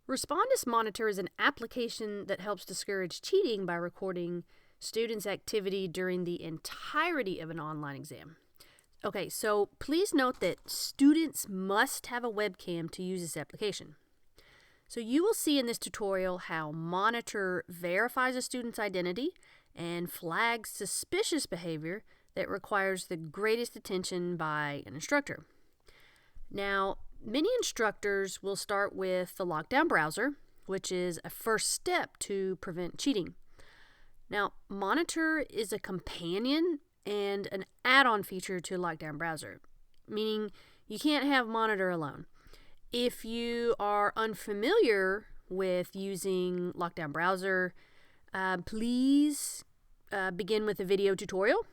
Respondus Monitor is an application that helps discourage cheating by recording students' activity during the entirety of an online exam. Okay, so please note that students must have a webcam to use this application. So you will see in this tutorial how Monitor verifies a student's identity and flags suspicious behavior that requires the greatest attention by an instructor. Now, many instructors will start with the lockdown browser, which is a first step to prevent cheating. Now, Monitor is a companion and an add-on feature to Lockdown Browser, meaning you can't have Monitor alone. If you are unfamiliar with using Lockdown Browser, please begin with a video tutorial.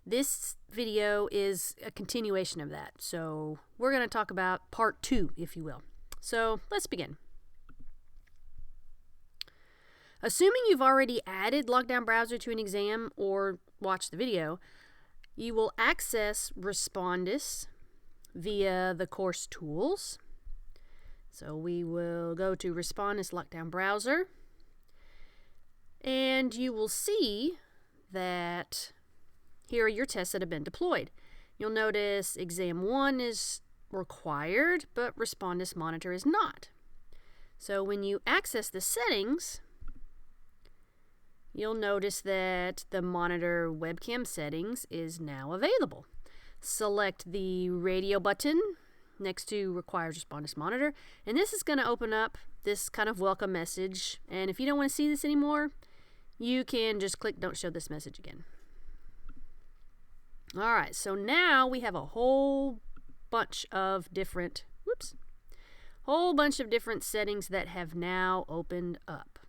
This video is a continuation of that, so we're going to talk about part 2, if you will. So let's begin. Assuming you've already added Lockdown Browser to an exam or watched the video, you will access Respondus via the course tools. So we will go to Respondus Lockdown Browser, and you will see that here are your tests that have been deployed. You'll notice Exam 1 is required, but Respondus Monitor is not. So when you access the settings, you'll notice that the Monitor webcam settings is now available. Select the radio button next to Requires Respondus Monitor, and this is going to open up this kind of welcome message. And if you don't want to see this anymore, you can just click Don't Show This Message again. Alright, so now we have a whole bunch of different settings that have now opened up.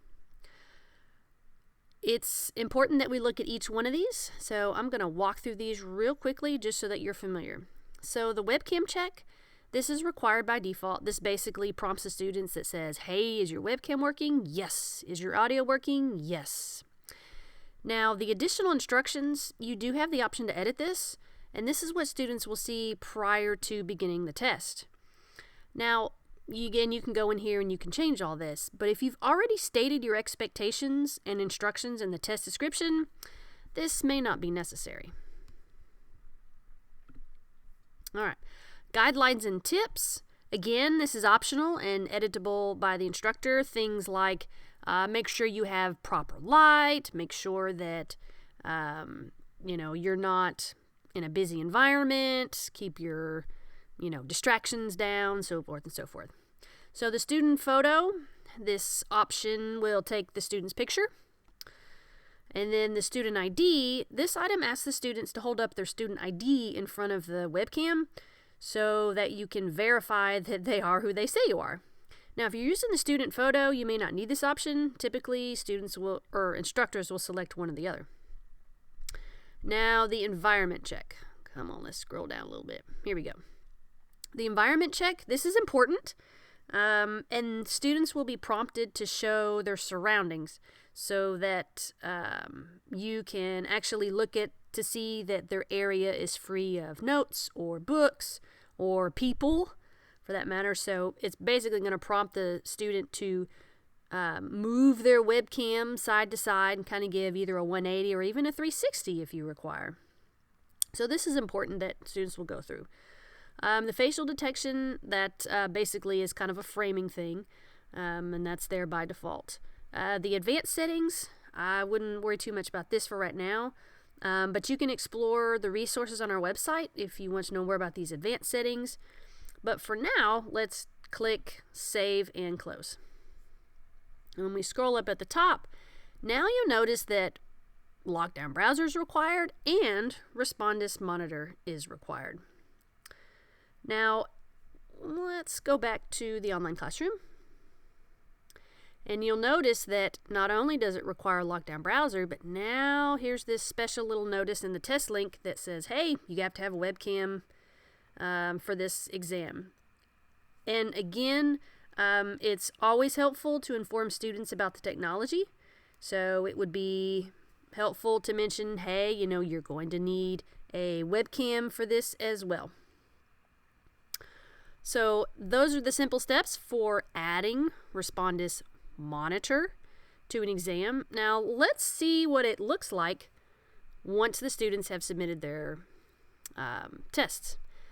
It's important that we look at each one of these, so I'm going to walk through these real quickly just so that you're familiar. So the webcam check, this is required by default. This basically prompts the students that says, hey, is your webcam working? Yes. Is your audio working? Yes. Now, the additional instructions, you do have the option to edit this, and this is what students will see prior to beginning the test. Now, you can go in here and you can change all this, but if you've already stated your expectations and instructions in the test description, this may not be necessary. All right, guidelines and tips. Again, this is optional and editable by the instructor. Things like make sure you have proper light, make sure that you're not in a busy environment, keep your distractions down, so forth and so forth. So the student photo, this option will take the student's picture. And then the student ID, this item asks the students to hold up their student ID in front of the webcam so that you can verify that they are who they say you are. Now, if you're using the student photo, you may not need this option. Typically, instructors will select one or the other. Now, the environment check. Come on, let's scroll down a little bit. Here we go. The environment check, this is important, and students will be prompted to show their surroundings so that you can actually look to see that their area is free of notes or books or people, for that matter. So it's basically going to prompt the student to move their webcam side to side and kind of give either a 180 or even a 360 if you require. So this is important that students will go through. The facial detection, that basically is kind of a framing thing, and that's there by default. The advanced settings, I wouldn't worry too much about this for right now, but you can explore the resources on our website if you want to know more about these advanced settings. But for now, let's click Save and Close. And when we scroll up at the top, now you'll notice that Lockdown Browser is required and Respondus Monitor is required. Now, let's go back to the online classroom. And you'll notice that not only does it require Lockdown Browser, but now here's this special little notice in the test link that says, hey, you have to have a webcam for this exam. And again, it's always helpful to inform students about the technology. So it would be helpful to mention, hey, you're going to need a webcam for this as well. So those are the simple steps for adding Respondus Monitor to an exam. Now let's see what it looks like once the students have submitted their tests.